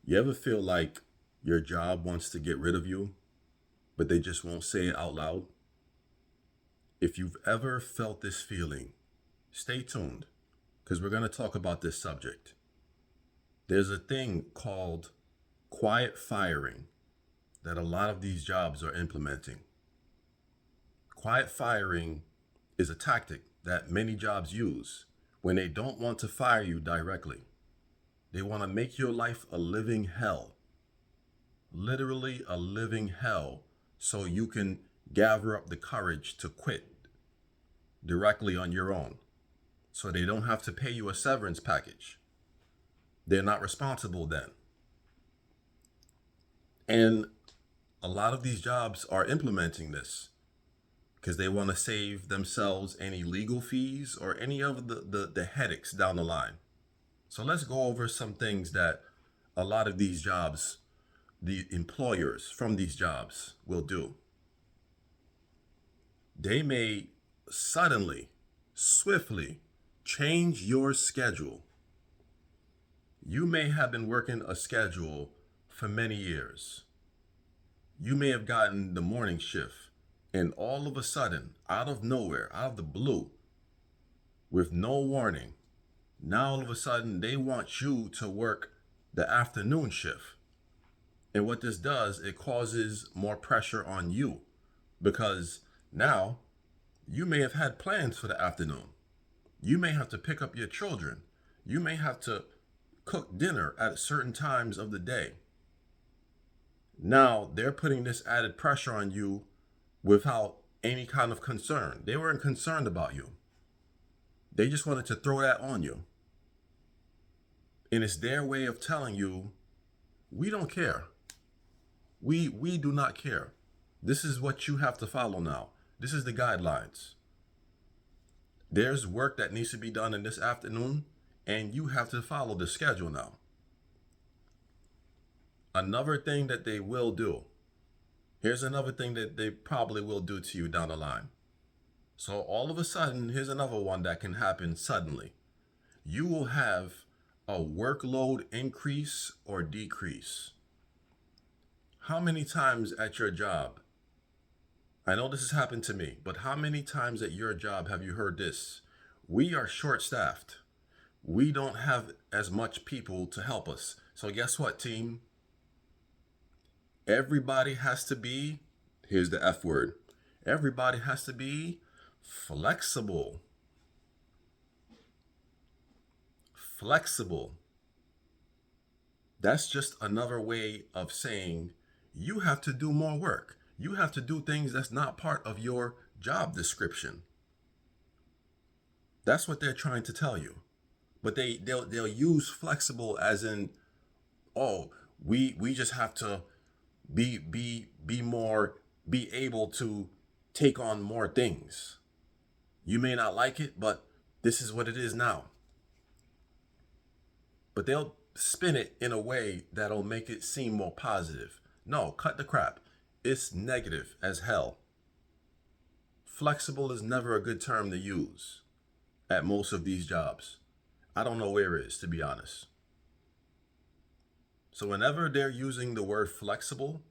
You ever feel like your job wants to get rid of you, but they just won't say it out loud? If you've ever felt this feeling, stay tuned because we're going to talk about this subject. There's a thing called quiet firing that a lot of these jobs are implementing. Quiet firing is a tactic that many jobs use when they don't want to fire you directly. They want to make your life a living hell, literally a living hell, so you can gather up the courage to quit directly on your own. So they don't have to pay you a severance package. They're not responsible then. And a lot of these jobs are implementing this because they want to save themselves any legal fees or any of the headaches down the line. So let's go over some things that a lot of these jobs, the employers from these jobs will do. They may suddenly, swiftly change your schedule. You may have been working a schedule for many years. You may have gotten the morning shift, and all of a sudden, out of nowhere, out of the blue, with no warning, now all of a sudden they want you to work the afternoon shift. And what this does, it causes more pressure on you because now you may have had plans for the afternoon. You may have to pick up your children. You may have to cook dinner at certain times of the day. Now they're putting this added pressure on you without any kind of concern. They weren't concerned about you. They just wanted to throw that on you. And it's their way of telling you, we don't care. We do not care. This is what you have to follow now. This is the guidelines. There's work that needs to be done in this afternoon, and you have to follow the schedule now. Another thing that they will do. Here's another thing that they probably will do to you down the line. So all of a sudden, here's another one that can happen suddenly. You will have a workload increase or decrease. How many times at your job, I know this has happened to me, but how many times at your job have you heard this? We are short-staffed. We don't have as much people to help us. So guess what, team? Everybody has to be, here's the F word, everybody has to be flexible. Flexible. That's just another way of saying you have to do more work. You have to do things that's not part of your job description. That's what they're trying to tell you. But they'll use flexible as in, oh, we just have to be able to take on more things. You may not like it, but this is what it is now. But they'll spin it in a way that'll make it seem more positive. No, cut the crap. It's negative as hell. Flexible is never a good term to use at most of these jobs. I don't know where it is, to be honest. So whenever they're using the word flexible,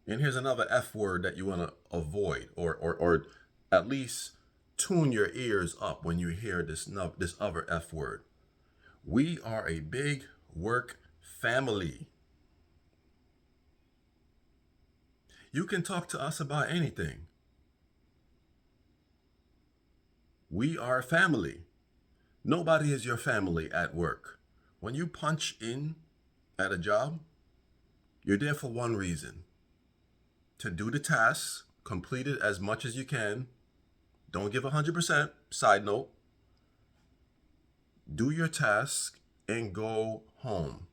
and here's another F word that you want to avoid, or at least tune your ears up when you hear this other F word. We are a big work family. You can talk to us about anything. We are a family. Nobody is your family at work. When you punch in at a job, you're there for one reason: to do the tasks, complete it as much as you can. Don't give 100%. Side note, do your task and go home.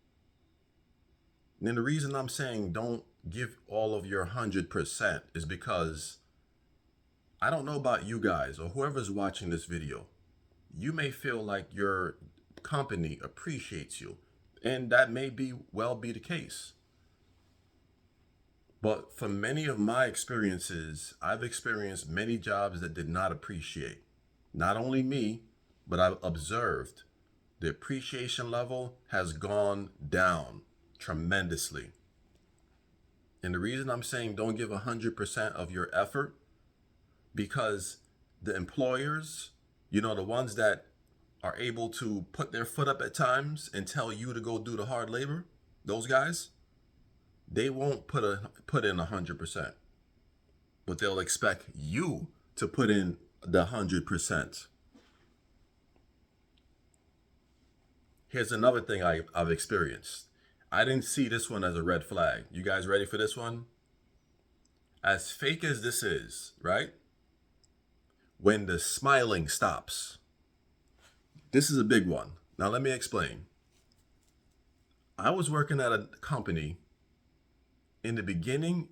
And the reason I'm saying don't give all of your 100% is because I don't know about you guys or whoever's watching this video. You may feel like your company appreciates you, and that may be the case. But for many of my experiences, I've experienced many jobs that did not appreciate not only me, but I've observed the appreciation level has gone down tremendously. And the reason I'm saying don't give 100% of your effort, because the employers, the ones that are able to put their foot up at times and tell you to go do the hard labor, those guys, they won't put in 100%, but they'll expect you to put in the 100%. Here's another thing I've experienced. I didn't see this one as a red flag. You guys ready for this one? As fake as this is, right? When the smiling stops. This is a big one. Now let me explain. I was working at a company in the beginning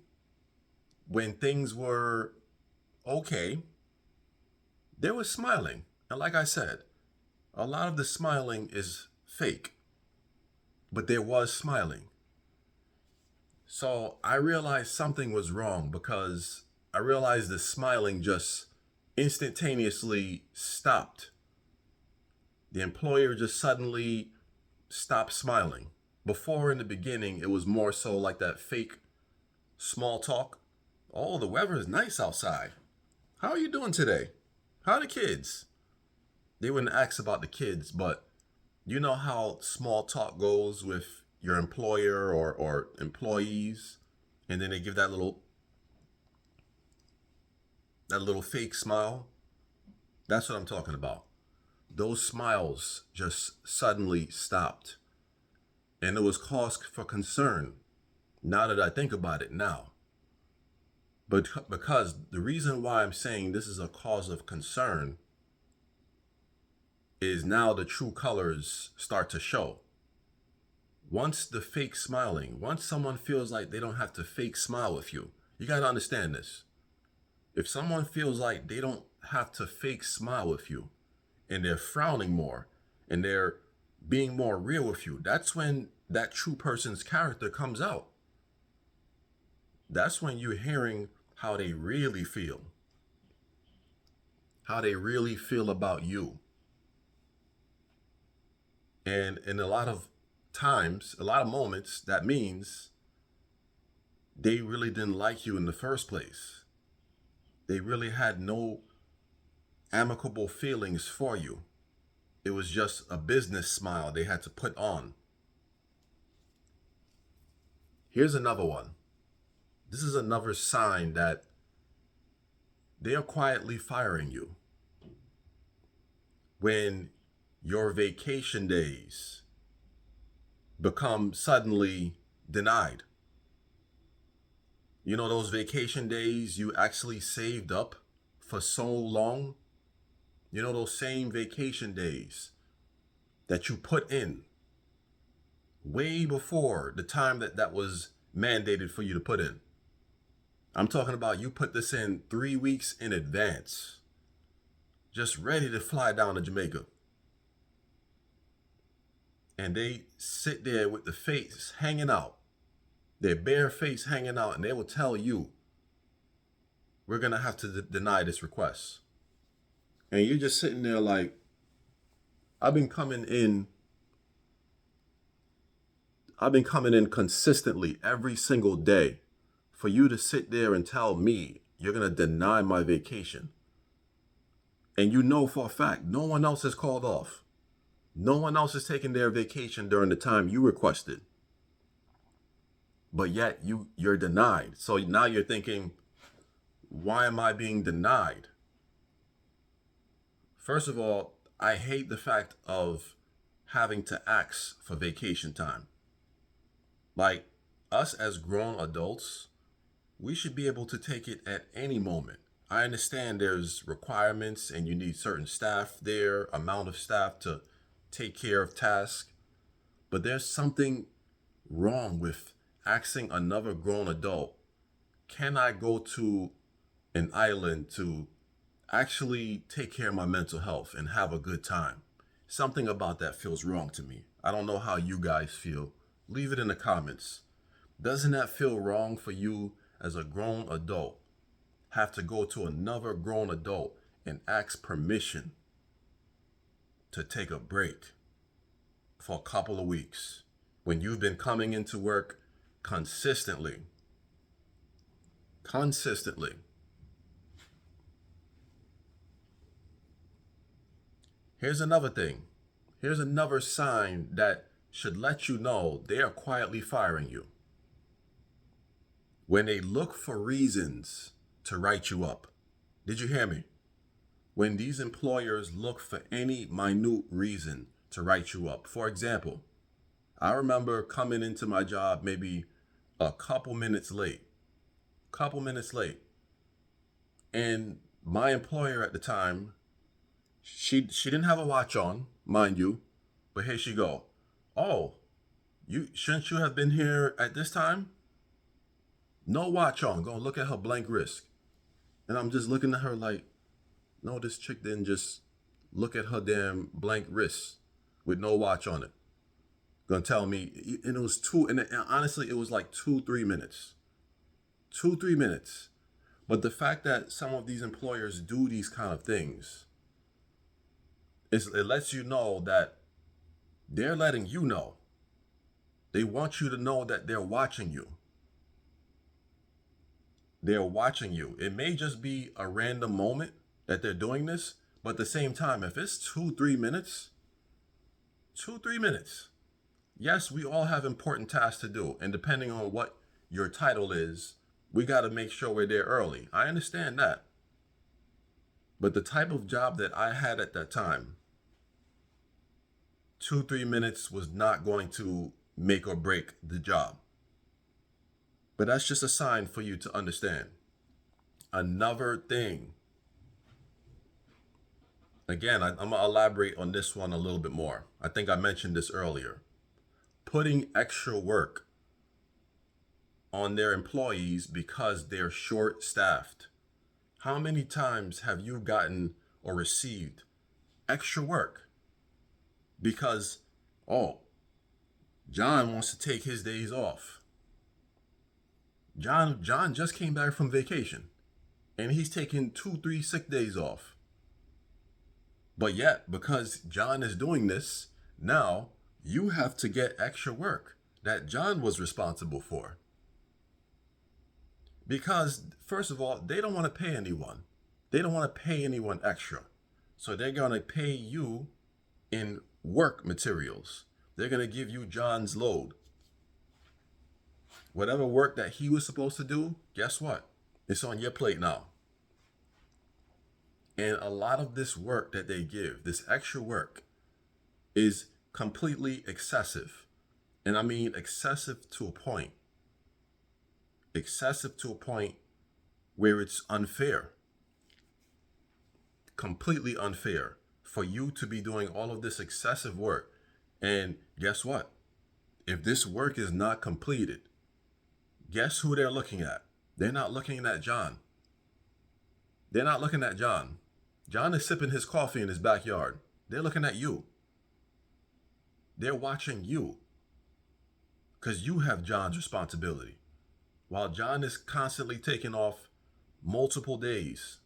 when things were okay. They were smiling. And like I said, a lot of the smiling is fake, but there was smiling. So I realized something was wrong because I realized the smiling just instantaneously stopped. The employer just suddenly stopped smiling. Before, in the beginning, it was more so like that fake small talk. Oh, the weather is nice outside. How are you doing today? How are the kids? They wouldn't ask about the kids, but you know how small talk goes with your employer or employees, and then they give that little fake smile. That's what I'm talking about. Those smiles just suddenly stopped. And it was cause for concern, now that I think about it now. But because the reason why I'm saying this is a cause of concern is now the true colors start to show. Once the fake smiling, once someone feels like they don't have to fake smile with you, you got to understand this. If someone feels like they don't have to fake smile with you, and they're frowning more, and they're being more real with you, that's when that true person's character comes out. That's when you're hearing how they really feel. How they really feel about you. And in a lot of times, a lot of moments, that means they really didn't like you in the first place. They really had no amicable feelings for you. It was just a business smile they had to put on. Here's another one. This is another sign that they are quietly firing you. When your vacation days become suddenly denied. You know those vacation days you actually saved up for so long? You know those same vacation days that you put in way before the time that was mandated for you to put in. I'm talking about you put this in 3 weeks in advance, just ready to fly down to Jamaica. And they sit there with the face hanging out, their bare face hanging out, and they will tell you, we're going to have to deny this request. And you're just sitting there like, I've been coming in consistently every single day for you to sit there and tell me you're going to deny my vacation. And you know for a fact, no one else has called off. No one else is taking their vacation during the time you requested. But yet you're denied. So now you're thinking, why am I being denied? First of all, I hate the fact of having to ask for vacation time. Like, us as grown adults, we should be able to take it at any moment. I understand there's requirements and you need certain staff there, amount of staff to take care of tasks. But there's something wrong with asking another grown adult, can I go to an island to actually take care of my mental health and have a good time? Something about that feels wrong to me. I don't know how you guys feel. Leave it in the comments. Doesn't that feel wrong for you as a grown adult? Have to go to another grown adult and ask permission to take a break for a couple of weeks when you've been coming into work consistently. Here's another thing. Here's another sign that should let you know they are quietly firing you. When they look for reasons to write you up. Did you hear me? When these employers look for any minute reason to write you up. For example, I remember coming into my job maybe a couple minutes late. And my employer at the time, she didn't have a watch on, mind you, but here she go. Oh, shouldn't you have been here at this time? No watch on. Go look at her blank wrist. And I'm just looking at her like, no, this chick didn't just look at her damn blank wrist with no watch on it. Gonna tell me, and it was honestly, it was like 2-3 minutes. 2-3 minutes. But the fact that some of these employers do these kind of things, it lets you know that they're letting you know. They want you to know that they're watching you. They're watching you. It may just be a random moment that they're doing this, but at the same time, if it's 2-3 minutes, yes, we all have important tasks to do. And depending on what your title is, we got to make sure we're there early. I understand that. But the type of job that I had at that time, 2-3 minutes was not going to make or break the job. But that's just a sign for you to understand. Another thing. Again, I'm going to elaborate on this one a little bit more. I think I mentioned this earlier. Putting extra work on their employees because they're short-staffed. How many times have you gotten or received extra work because, oh, John wants to take his days off. John just came back from vacation and he's taking 2-3 sick days off. But yet, because John is doing this, now you have to get extra work that John was responsible for. Because, first of all, they don't want to pay anyone. They don't want to pay anyone extra. So they're going to pay you in work materials. They're going to give you John's load. Whatever work that he was supposed to do, guess what? It's on your plate now. And a lot of this work that they give, this extra work, is completely excessive. And I mean excessive to a point. Excessive to a point where it's unfair. Completely unfair for you to be doing all of this excessive work. And guess what? If this work is not completed, guess who they're looking at? They're not looking at John. They're not looking at John. John is sipping his coffee in his backyard. They're looking at you. They're watching you. Because you have John's responsibility. While John is constantly taking off multiple days,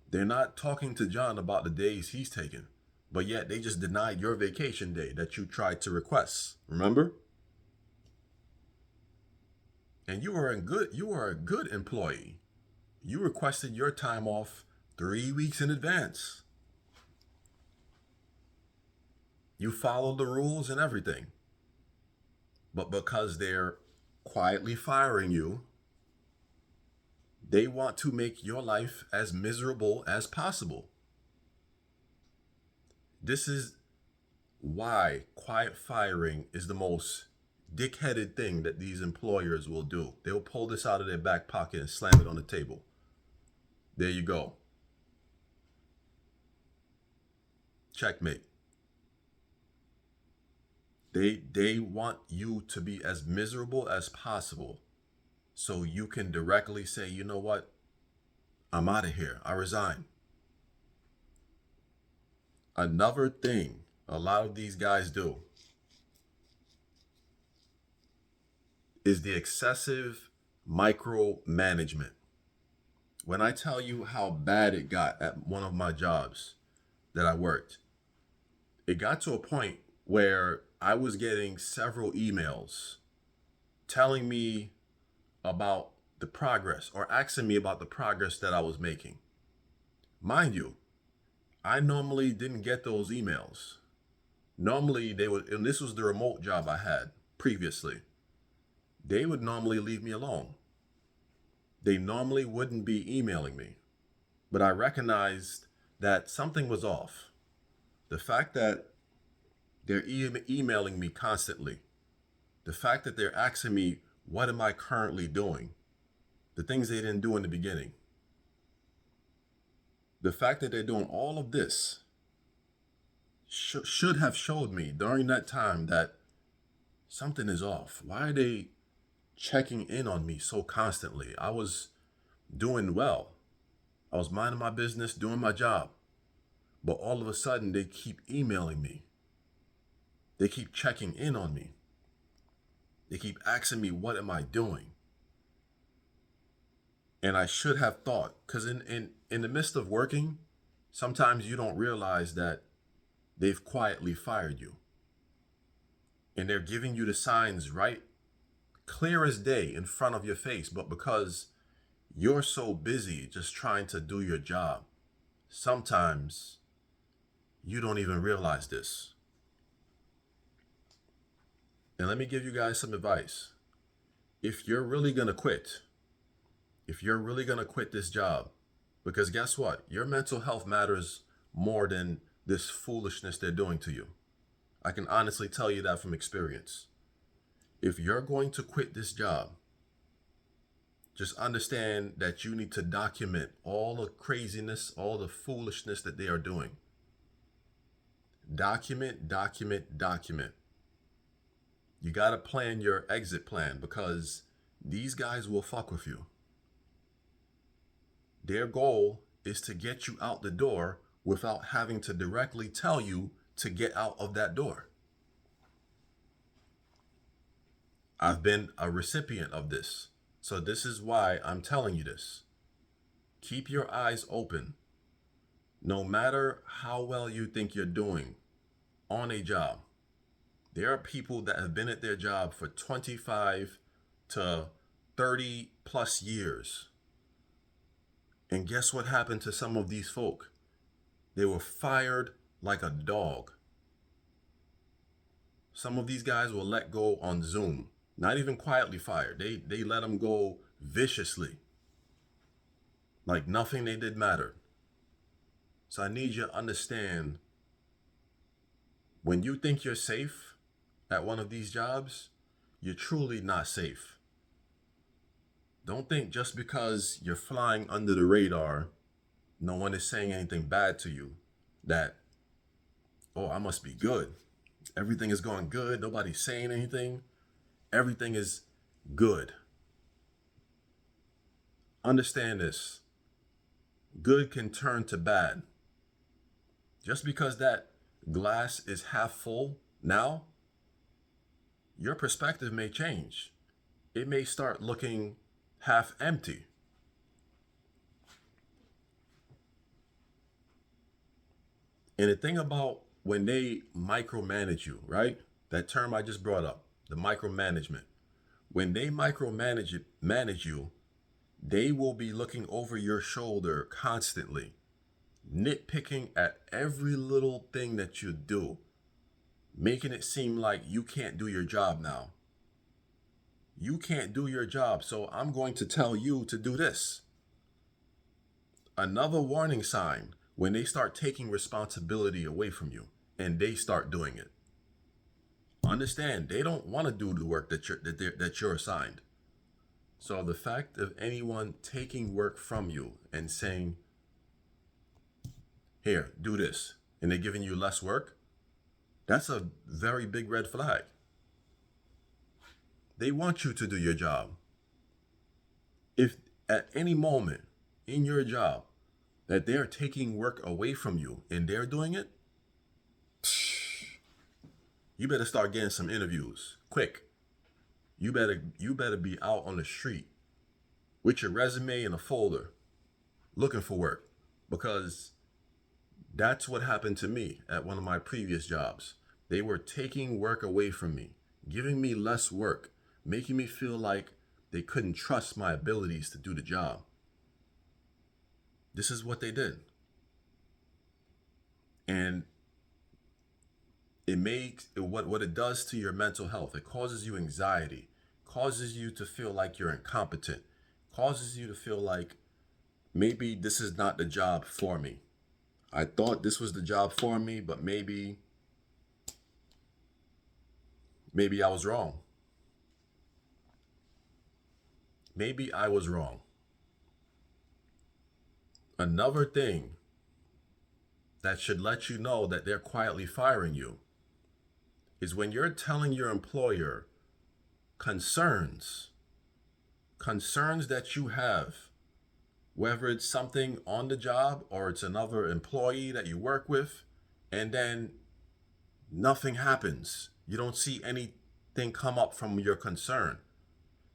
they're not talking to John about the days he's taking. But yet they just denied your vacation day that you tried to request. Remember? And you are a good employee. You requested your time off 3 weeks in advance. You followed the rules and everything. But because they're quietly firing you, they want to make your life as miserable as possible. This is why quiet firing is the most dick-headed thing that these employers will do. They'll pull this out of their back pocket and slam it on the table. There you go. Checkmate. They want you to be as miserable as possible so you can directly say, you know what? I'm out of here. I resign. Another thing a lot of these guys do is the excessive micromanagement. When I tell you how bad it got at one of my jobs that I worked, it got to a point where I was getting several emails telling me about the progress or asking me about the progress that I was making. Mind you, I normally didn't get those emails. Normally, they would, and this was the remote job I had previously, they would normally leave me alone. They normally wouldn't be emailing me. But I recognized that something was off. The fact that they're emailing me constantly, the fact that they're asking me, what am I currently doing? The things they didn't do in the beginning. The fact that they're doing all of this should have showed me during that time that something is off. Why are they checking in on me so constantly? I was doing well. I was minding my business, doing my job. But all of a sudden, they keep emailing me. They keep checking in on me. They keep asking me, what am I doing? And I should have thought, because in the midst of working, sometimes you don't realize that they've quietly fired you. And they're giving you the signs right clear as day in front of your face. But because you're so busy just trying to do your job, sometimes you don't even realize this. And let me give you guys some advice. If you're really going to quit, this job, because guess what? Your mental health matters more than this foolishness they're doing to you. I can honestly tell you that from experience. If you're going to quit this job, just understand that you need to document all the craziness, all the foolishness that they are doing. Document, document, document. You got to plan your exit plan because these guys will fuck with you. Their goal is to get you out the door without having to directly tell you to get out of that door. I've been a recipient of this. So this is why I'm telling you this. Keep your eyes open. No matter how well you think you're doing on a job, there are people that have been at their job for 25 to 30 plus years. And guess what happened to some of these folk? They were fired like a dog. Some of these guys were let go on Zoom. Not even quietly fired. They let them go viciously. Like nothing they did mattered. So I need you to understand, when you think you're safe at one of these jobs, you're truly not safe. Don't think just because you're flying under the radar, no one is saying anything bad to you, that, oh, I must be good. Everything is going good. Nobody's saying anything. Everything is good. Understand this. Good can turn to bad. Just because that glass is half full now, your perspective may change. It may start looking half empty. And the thing about when they micromanage you, right? That term I just brought up, the micromanagement. When they manage you, they will be looking over your shoulder constantly, nitpicking at every little thing that you do, making it seem like you can't do your job now. You can't do your job, so I'm going to tell you to do this. Another warning sign when they start taking responsibility away from you and they start doing it. Understand, they don't want to do the work that you're assigned. So the fact of anyone taking work from you and saying, here, do this, and they're giving you less work, that's a very big red flag. They want you to do your job. If at any moment in your job that they're taking work away from you and they're doing it, you better start getting some interviews quick. You better be out on the street with your resume in a folder looking for work, because that's what happened to me at one of my previous jobs. They were taking work away from me, giving me less work, making me feel like they couldn't trust my abilities to do the job. This is what they did. And it makes what it does to your mental health. It causes you anxiety, causes you to feel like you're incompetent, causes you to feel like maybe this is not the job for me. I thought this was the job for me, but maybe I was wrong. Maybe I was wrong. Another thing that should let you know that they're quietly firing you is when you're telling your employer concerns that you have, whether it's something on the job or it's another employee that you work with, and then nothing happens. You don't see anything come up from your concern.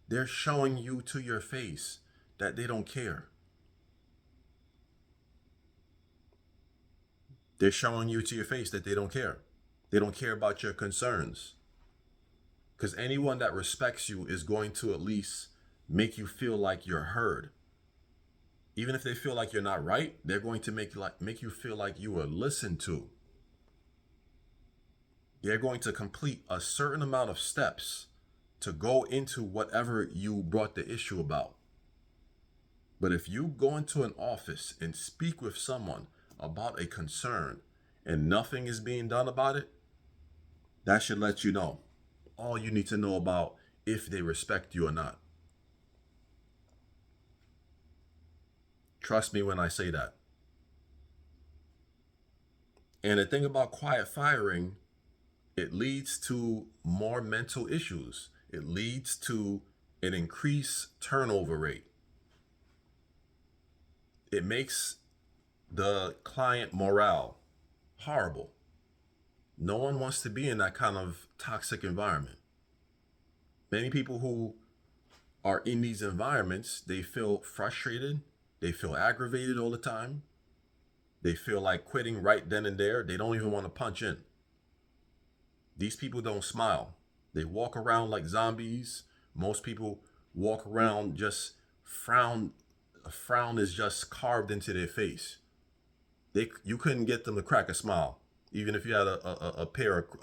They're showing you to your face that they don't care. They're showing you to your face that they don't care. They don't care about your concerns. Because anyone that respects you is going to at least make you feel like you're heard. Even if they feel like you're not right, they're going to make you feel like you are listened to. They're going to complete a certain amount of steps to go into whatever you brought the issue about. But if you go into an office and speak with someone about a concern and nothing is being done about it, that should let you know all you need to know about if they respect you or not. Trust me when I say that. And the thing about quiet firing, it leads to more mental issues. It leads to an increased turnover rate. It makes the client morale horrible. No one wants to be in that kind of toxic environment. Many people who are in these environments, they feel frustrated. They feel aggravated all the time. They feel like quitting right then and there. They don't even want to punch in. These people don't smile. They walk around like zombies. Most people walk around just frown. A frown is just carved into their face. You couldn't get them to crack a smile, even if you had a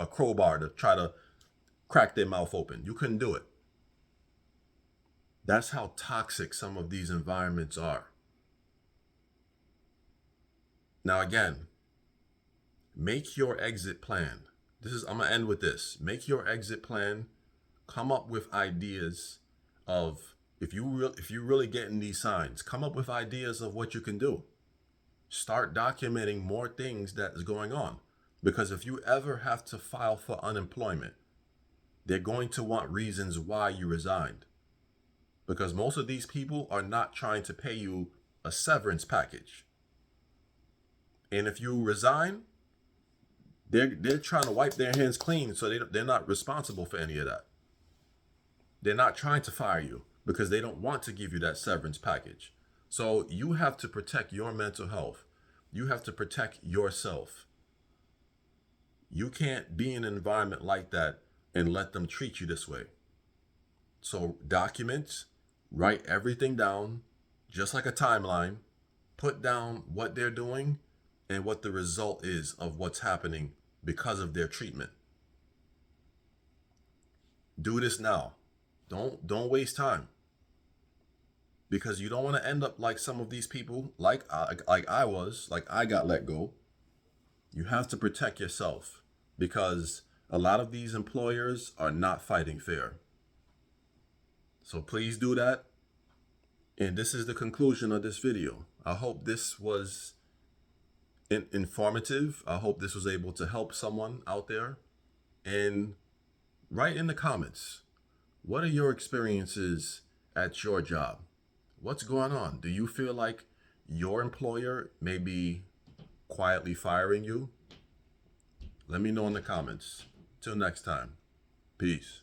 crowbar to try to crack their mouth open. You couldn't do it. That's how toxic some of these environments are. Now again, make your exit plan. I'm gonna end with this. Make your exit plan. Come up with ideas of if you really getting these signs. Come up with ideas of what you can do. Start documenting more things that is going on, because if you ever have to file for unemployment, they're going to want reasons why you resigned. Because most of these people are not trying to pay you a severance package. And if you resign, they're trying to wipe their hands clean, so they're not responsible for any of that. They're not trying to fire you because they don't want to give you that severance package. So you have to protect your mental health. You have to protect yourself. You can't be in an environment like that and let them treat you this way. So document, write everything down, just like a timeline. Put down what they're doing and what the result is of what's happening because of their treatment. Do this now. Don't waste time. Because you don't want to end up like some of these people, like I was, like I got let go. You have to protect yourself because a lot of these employers are not fighting fair. So please do that. And this is the conclusion of this video. I hope this was informative. I hope this was able to help someone out there. And write in the comments, what are your experiences at your job? What's going on? Do you feel like your employer may be quietly firing you? Let me know in the comments. Till next time. Peace.